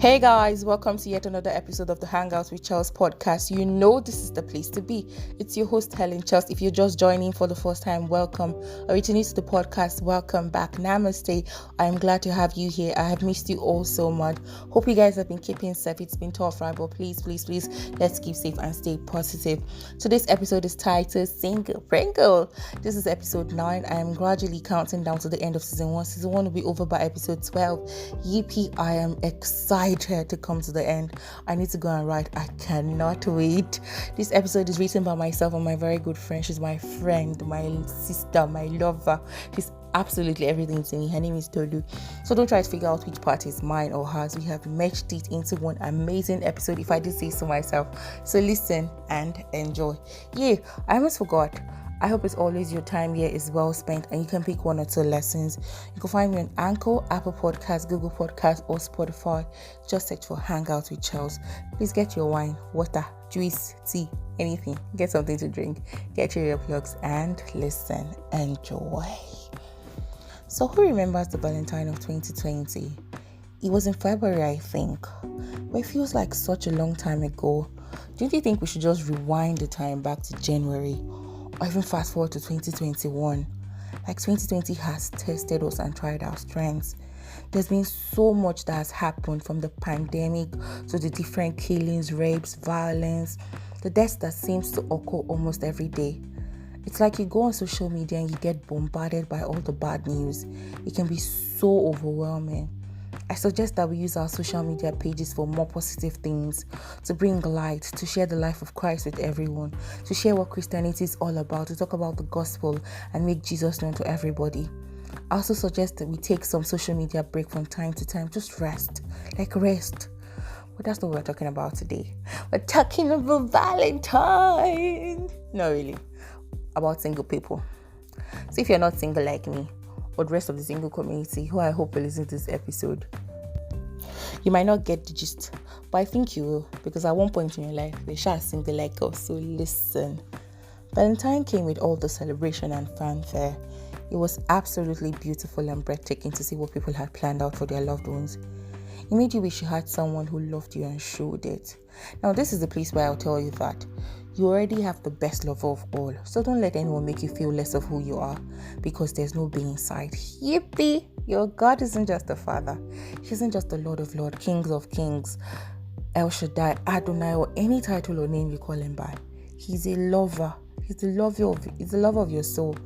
Hey guys, welcome to yet another episode of the Hangouts with Chels podcast. You know this is the place to be. It's your host Helen Chels. If you're just joining for the first time, welcome. Or returning to the podcast, welcome back. Namaste. I am glad to have you here. I have missed you all so much. Hope you guys have been keeping safe. It's been tough, right? But please, let's keep safe and stay positive. Today's episode is titled SinglePringle. This is episode 9. I am gradually counting down to the end of season 1. Season 1 will be over by episode 12. Yippee, I am excited to come to the end. I need to go and write. I cannot wait. This episode is written by myself and my very good friend. She's my friend, my sister, my lover. She's absolutely everything to me. Her name is Tolu. So don't try to figure out which part is mine or hers. We have meshed it into one amazing episode, if I did say so myself. So listen and enjoy. Yeah, I almost forgot. I hope it's always your time here is well spent and you can pick 1 or 2 lessons. You can find me on Anchor, Apple Podcasts, Google Podcasts, or Spotify. Just search for Hangouts with Chels. Please get your wine, water, juice, tea, anything. Get something to drink. Get your earplugs and listen. Enjoy. So who remembers the Valentine of 2020? It was in February, I think. But it feels like such a long time ago. Don't you think we should just rewind the time back to January? Or even fast forward to 2021. Like 2020 has tested us and tried our strengths. There's been so much that has happened, from the pandemic to the different killings, rapes, violence, the deaths that seems to occur almost every day. It's like you go on social media and you get bombarded by all the bad news. It can be so overwhelming. I suggest that we use our social media pages for more positive things, to bring light, to share the life of Christ with everyone, to share what Christianity is all about, to talk about the gospel and make Jesus known to everybody. I also suggest that we take some social media break from time to time, just rest. But that's not what we're talking about today. We're talking about Valentine. No, really. About single people. So if you're not single like me, or the rest of the single community who I hope will listen to this episode, you might not get the gist, but I think you will, because at one point in your life they shall single like us. So listen. Valentine came with all the celebration and fanfare. It was absolutely beautiful and breathtaking to see what people had planned out for their loved ones. It made you wish you had someone who loved you and showed it. Now this is the place where I'll tell you that you already have the best lover of all. So don't let anyone make you feel less of who you are, because there's no being inside. Yippee! Your God isn't just a father. He isn't just the Lord of Lords, Kings of Kings, El Shaddai, Adonai, or any title or name you call him by. He's a lover. He's the lover of your soul.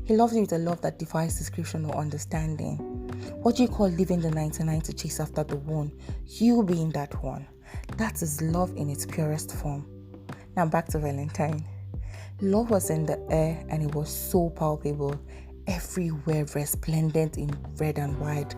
He loves you with a love that defies description or understanding. What do you call leaving the 99 to chase after the one? You being that one. That is love in its purest form. Now back to Valentine. Love was in the air and it was so palpable. Everywhere resplendent in red and white.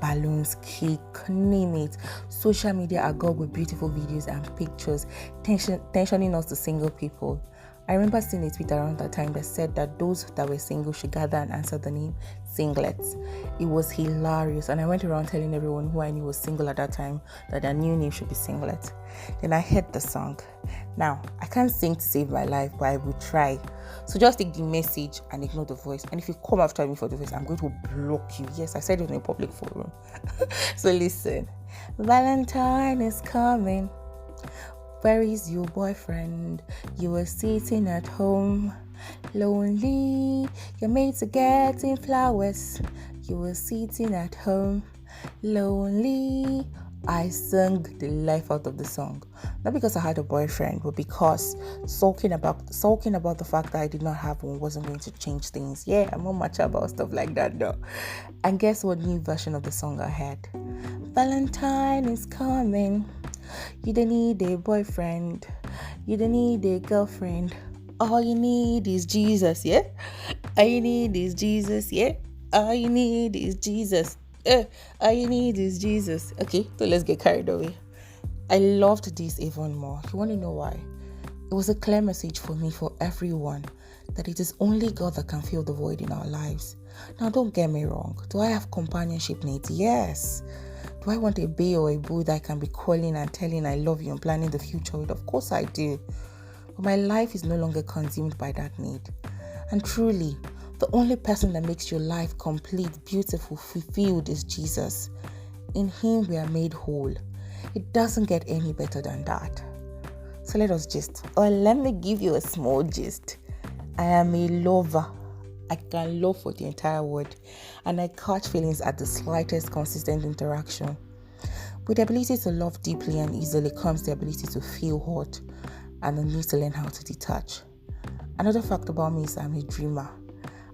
Balloons, cake, name it. Social media agog with beautiful videos and pictures, tensioning us to single people. I remember seeing a tweet around that time that said that those that were single should gather and answer the name Singlets. It was hilarious, and I went around telling everyone who I knew was single at that time that their new name should be Singlet. Then I heard the song. Now, I can't sing to save my life, but I will try. So just take the message and ignore the voice. And if you come after me for the voice, I'm going to block you. Yes, I said it in a public forum. So listen. Valentine is coming. Where is your boyfriend? You were sitting at home, lonely. Your mates are getting flowers. You were sitting at home, lonely. I sang the life out of the song. Not because I had a boyfriend, but because sulking about the fact that I did not have one wasn't going to change things. Yeah, I'm not much about stuff like that though. And guess what new version of the song I had? Valentine is coming. You don't need a boyfriend. You don't need a girlfriend. All you need is Jesus, yeah? All you need is Jesus, yeah? All you need is Jesus. All you need is Jesus. Okay, so let's get carried away. I loved this even more. You want to know why? It was a clear message for me, for everyone, that it is only God that can fill the void in our lives. Now, don't get me wrong. Do I have companionship needs? Yes. Do I want a bae or a boo that I can be calling and telling I love you and planning the future with? Of course I do. But my life is no longer consumed by that need. And truly, the only person that makes your life complete, beautiful, fulfilled is Jesus. In him we are made whole. It doesn't get any better than that. So let me give you a small gist. I am a lover. I can love for the entire world, and I catch feelings at the slightest consistent interaction. With the ability to love deeply and easily comes the ability to feel hot and the need to learn how to detach. Another fact about me is I'm a dreamer.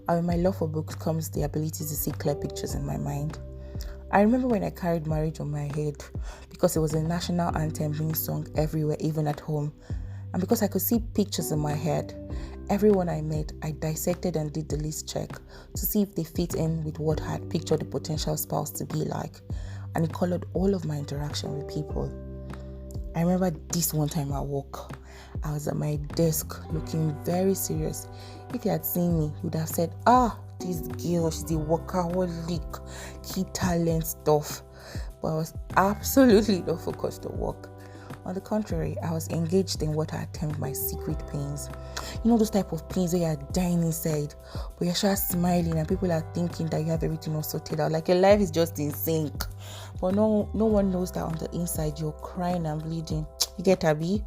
And with my love for books comes the ability to see clear pictures in my mind. I remember when I carried marriage on my head because it was a national anthem being sung everywhere, even at home. And because I could see pictures in my head, everyone I met, I dissected and did the list check to see if they fit in with what I had pictured the potential spouse to be like. And it colored all of my interaction with people. I remember this one time at work. I was at my desk looking very serious. If you had seen me, you would have said, this girl, she's a workaholic, key talent stuff. But I was absolutely not focused on work. On the contrary, I was engaged in what I termed my secret pains. You know those type of pains where you're dying inside, but you're just smiling and people are thinking that you have everything all sorted out, like your life is just in sync. But no one knows that on the inside you're crying and bleeding. You get Abby?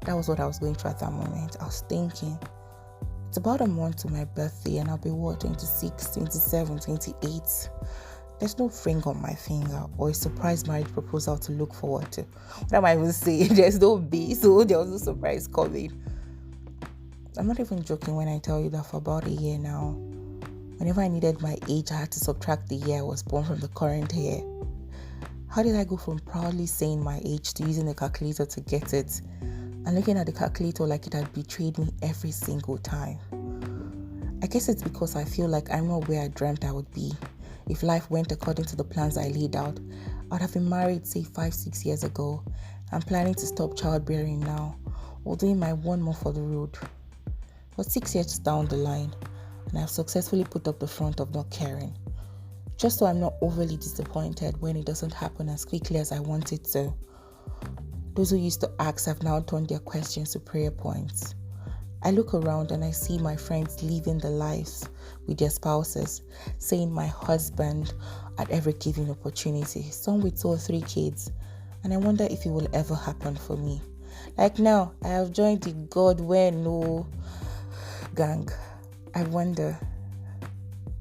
That was what I was going through at that moment. I was thinking, it's about a month to my birthday and I'll be 26, 27, 28. There's no ring on my finger or a surprise marriage proposal to look forward to. What am I even saying? There's no B, so there was no surprise coming. I'm not even joking when I tell you that for about a year now, whenever I needed my age, I had to subtract the year I was born from the current year. How did I go from proudly saying my age to using a calculator to get it and looking at the calculator like it had betrayed me every single time? I guess it's because I feel like I'm not where I dreamt I would be. If life went according to the plans I laid out, I would have been married, say, 5-6 years ago. I'm planning to stop childbearing now, or doing my 1 more for the road. But 6 years down the line, and I've successfully put up the front of not caring. Just so I'm not overly disappointed when it doesn't happen as quickly as I want it to. Those who used to ask have now turned their questions to prayer points. I look around and I see my friends living their lives with their spouses, saying my husband at every given opportunity, some with 2 or 3 kids, and I wonder if it will ever happen for me. Like now, I have joined the God when no gang. I wonder.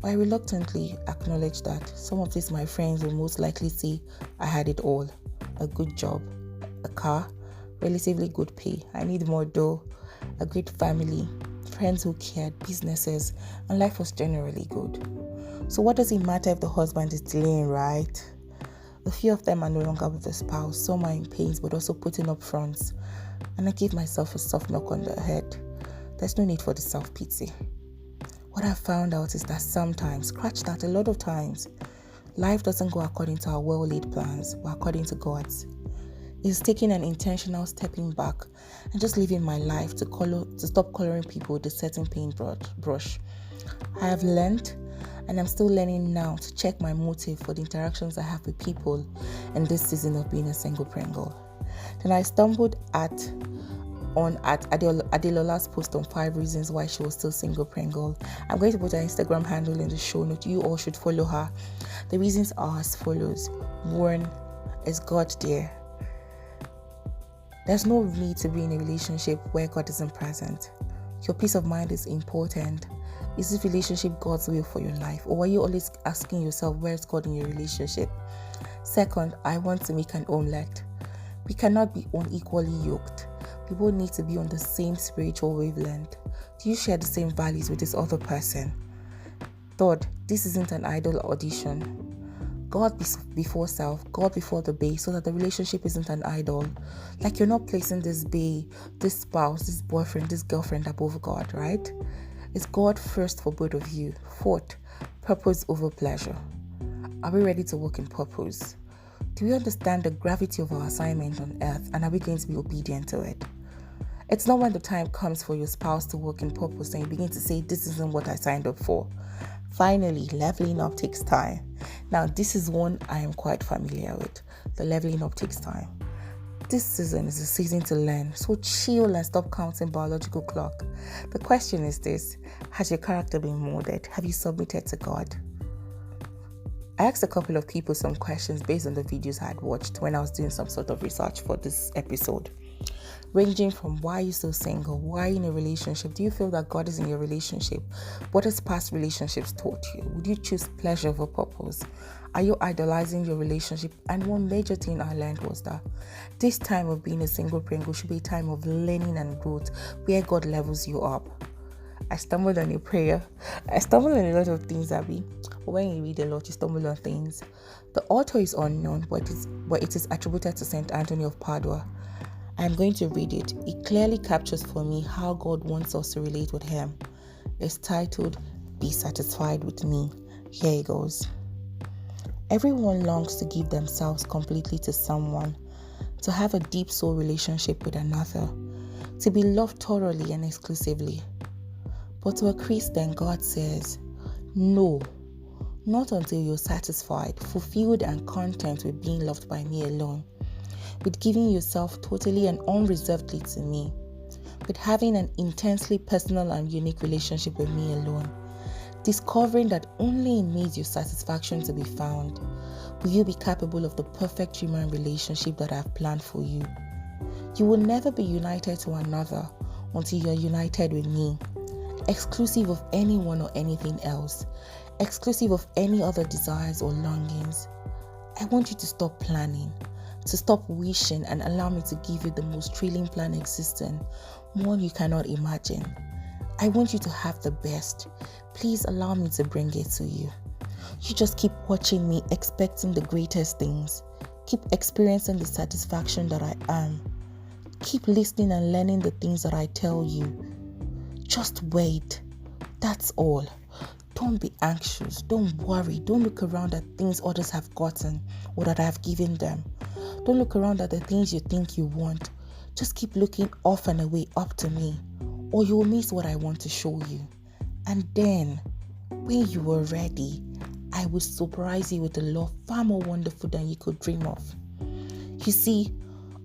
I reluctantly acknowledge that some of these my friends will most likely say I had it all. A good job, a car, relatively good pay. I need more dough. A great family, friends who cared, businesses, and life was generally good. So what does it matter if the husband is delaying, right? A few of them are no longer with the spouse. Some are in pains but also putting up fronts. And I give myself a soft knock on the head. There's no need for the self-pity. What I found out is that sometimes, a lot of times, life doesn't go according to our well-laid plans, but according to God's. It's taking an intentional stepping back and just living my life to stop coloring people with a certain paintbrush. I have learned, and I'm still learning now, to check my motive for the interactions I have with people in this season of being a single Pringle. Then I stumbled at Adelola's post on 5 reasons why she was still single Pringle. I'm going to put her Instagram handle in the show note. You all should follow her. The reasons are as follows. 1, is God there? There's no need to be in a relationship where God isn't present. Your peace of mind is important. Is this relationship God's will for your life? Or are you always asking yourself, where's God in your relationship? 2, I want to make an omelette. We cannot be unequally yoked. People need to be on the same spiritual wavelength. Do you share the same values with this other person? 3, this isn't an idol audition. God before self, God before the bae, so that the relationship isn't an idol. Like you're not placing this bae, this spouse, this boyfriend, this girlfriend above God, right? It's God first for both of you. 4, purpose over pleasure. Are we ready to walk in purpose? Do we understand the gravity of our assignment on earth, and are we going to be obedient to it? It's not when the time comes for your spouse to walk in purpose and you begin to say, this isn't what I signed up for. Finally, leveling up takes time. Now, this is one I am quite familiar with. The leveling up takes time. This season is a season to learn, so chill and stop counting biological clock. The question is this: has your character been molded? Have you submitted to God? I asked a couple of people some questions based on the videos I had watched when I was doing some sort of research for this episode. Ranging from why are you still single? Why are you in a relationship? Do you feel that God is in your relationship? What has past relationships taught you? Would you choose pleasure over purpose? Are you idolizing your relationship? And one major thing I learned was that this time of being a SinglePringle should be a time of learning and growth where God levels you up. I stumbled on a prayer. I stumbled on a lot of things, Abby. But when you read a lot, you stumble on things. The author is unknown, but it is attributed to Saint Anthony of Padua. I'm going to read it. It clearly captures for me how God wants us to relate with Him. It's titled, Be Satisfied with Me. Here it goes. Everyone longs to give themselves completely to someone, to have a deep soul relationship with another, to be loved thoroughly and exclusively. But to a Christian, God says, no, not until you're satisfied, fulfilled and content with being loved by me alone, with giving yourself totally and unreservedly to me, with having an intensely personal and unique relationship with me alone, discovering that only in me is your satisfaction to be found, will you be capable of the perfect human relationship that I have planned for you. You will never be united to another until you are united with me, exclusive of anyone or anything else, exclusive of any other desires or longings. I want you to stop planning, to stop wishing, and allow me to give you the most thrilling plan existing, one you cannot imagine. I want you to have the best. Please allow me to bring it to you. You just keep watching me, expecting the greatest things. Keep experiencing the satisfaction that I am. Keep listening and learning the things that I tell you. Just wait. That's all. Don't be anxious. Don't worry. Don't look around at things others have gotten or that I have given them. Don't look around at the things you think you want. Just keep looking off and away up to me, or you will miss what I want to show you. And then, when you are ready, I will surprise you with a love far more wonderful than you could dream of. You see,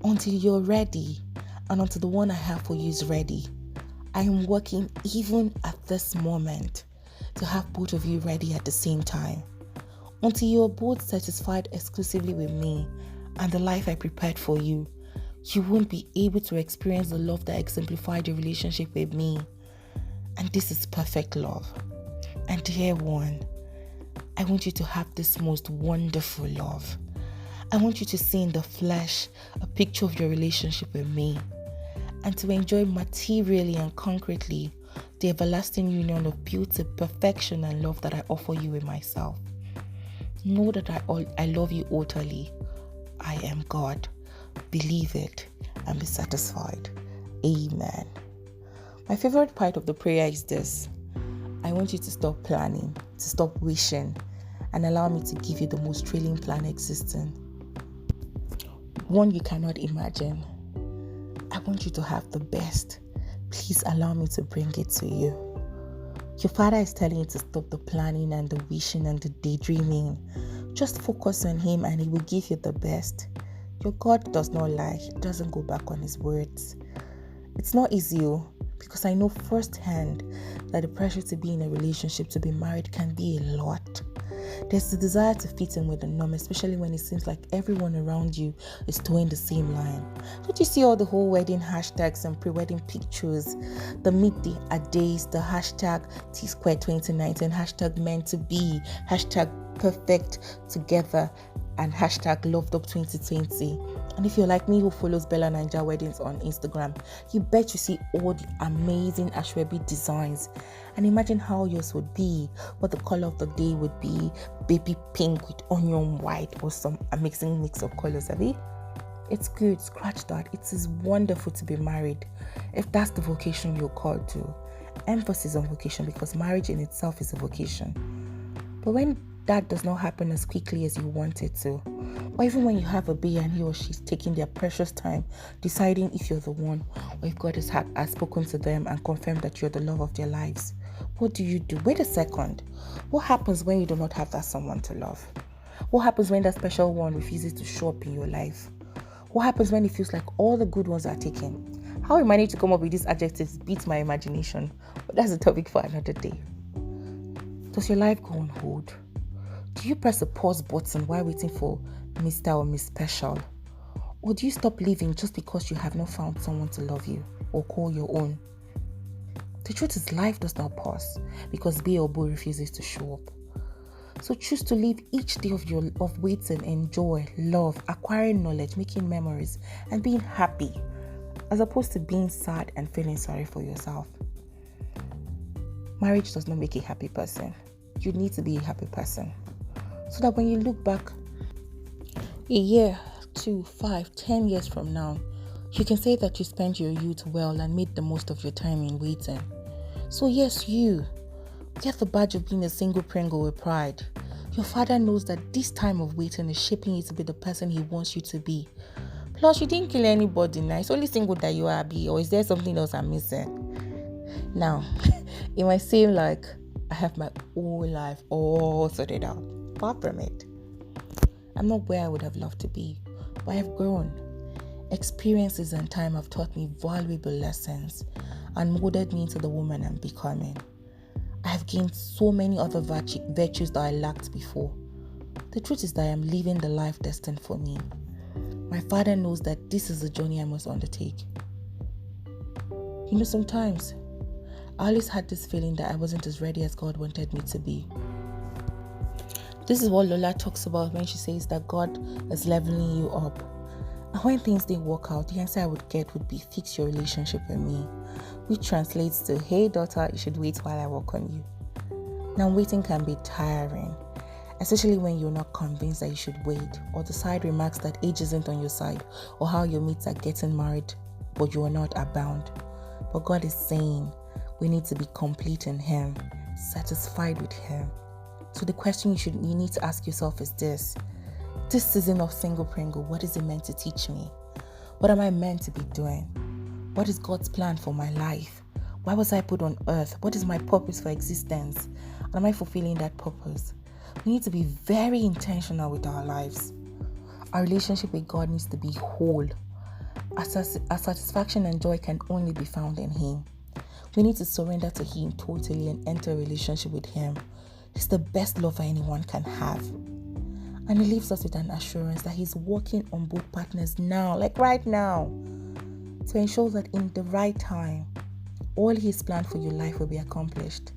until you're ready, and until the one I have for you is ready, I am working even at this moment to have both of you ready at the same time. Until you are both satisfied exclusively with me and the life I prepared for you, you won't be able to experience the love that exemplified your relationship with me. And this is perfect love. And dear one, I want you to have this most wonderful love. I want you to see in the flesh a picture of your relationship with me, and to enjoy materially and concretely the everlasting union of beauty, perfection, and love that I offer you in myself. Know that I love you utterly. I am God. Believe it and be satisfied. Amen. My favorite part of the prayer is this. I want you to stop planning, to stop wishing, and allow me to give you the most thrilling plan existing, one you cannot imagine. I want you to have the best. Please allow me to bring it to you. Your Father is telling you to stop the planning and the wishing and the daydreaming. Just focus on Him and He will give you the best. Your God does not lie. He doesn't go back on His words. It's not easy, because I know firsthand that the pressure to be in a relationship, to be married, can be a lot. There's the desire to fit in with the norm, especially when it seems like everyone around you is towing the same line. Don't you see all the whole wedding hashtags and pre-wedding pictures, the meet the days, the hashtag T-Square 2019, hashtag meant to be, hashtag perfect together, and hashtag loved up 2020. And if you're like me who follows Bella Ninja Weddings on Instagram, you bet you see all the amazing Ashwebi designs. And imagine how yours would be, what the color of the day would be, baby pink with onion white or some amazing mix of colors, Abby. It's good, scratch that. It is wonderful to be married, if that's the vocation you're called to. Emphasis on vocation, because marriage in itself is a vocation. But when that does not happen as quickly as you want it to, or even when you have a baby and he or she's taking their precious time deciding if you're the one, or if God has spoken to them and confirmed that you're the love of their lives, what do you do? Wait a second. What happens when you do not have that someone to love? What happens when that special one refuses to show up in your life? What happens when it feels like all the good ones are taken? How we manage to come up with these adjectives beats my imagination, but that's a topic for another day. Does your life go on hold? Do you press a pause button while waiting for Mr. or Miss Special? Or do you stop living just because you have not found someone to love you or call your own? The truth is, life does not pause because B or Bo refuses to show up. So choose to live each day of waiting, enjoy, love, acquiring knowledge, making memories, and being happy, as opposed to being sad and feeling sorry for yourself. Marriage does not make a happy person. You need to be a happy person, so that when you look back a year, 2, 5, 10 years from now, you can say that you spent your youth well and made the most of your time in waiting. So yes, you get the badge of being a single Pringle with pride. Your father knows that this time of waiting is shaping you to be the person he wants you to be. Plus, you didn't kill anybody now. It's only single that you are, be, or is there something else I'm missing? Now, it might seem like I have my whole life all sorted out. Far from it. I'm not where I would have loved to be, but I have grown. Experiences and time have taught me valuable lessons and molded me into the woman I'm becoming. I have gained so many other virtues that I lacked before. The truth is that I am living the life destined for me. My father knows that this is the journey I must undertake. Sometimes I always had this feeling that I wasn't as ready as God wanted me to be. This is what Lola talks about when she says that God is leveling you up. And when things didn't work out, the answer I would get would be fix your relationship with me, which translates to, hey daughter, you should wait while I work on you. Now waiting can be tiring, especially when you're not convinced that you should wait, or the side remarks that age isn't on your side, or how your mates are getting married, but you are not abound. But God is saying we need to be complete in Him, satisfied with Him. So the question you need to ask yourself is this season of Single Pringle, what is it meant to teach me? What am I meant to be doing? What is God's plan for my life? Why was I put on earth? What is my purpose for existence? And am I fulfilling that purpose? We need to be very intentional with our lives. Our relationship with God needs to be whole. Our satisfaction and joy can only be found in Him. We need to surrender to Him totally and enter a relationship with Him. It's the best lover anyone can have. And He leaves us with an assurance that He's working on both partners now, like right now, to ensure that in the right time, all He's planned for your life will be accomplished.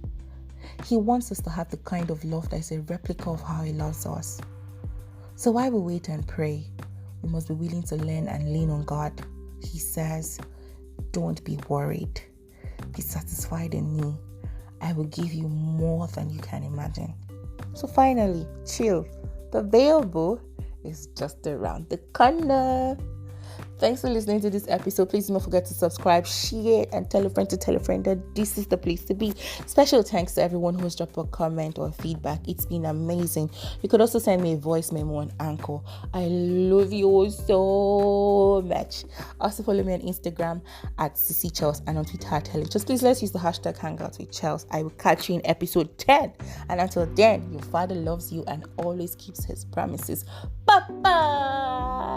He wants us to have the kind of love that is a replica of how He loves us. So while we wait and pray, we must be willing to learn and lean on God. He says, don't be worried. Be satisfied in me. I will give you more than you can imagine. So finally, chill. The available is just around the corner. Thanks for listening to this episode. Please do not forget to subscribe, share, and tell a friend to tell a friend that this is the place to be. Special thanks to everyone who has dropped a comment or feedback. It's been amazing. You could also send me a voice memo on Anchor. I love you all so much. Also follow me on Instagram at Chels and on Twitter at Helen. Just please let's use the hashtag Hangouts with Chels. I will catch you in episode 10. And until then, your father loves you and always keeps his promises. Bye-bye.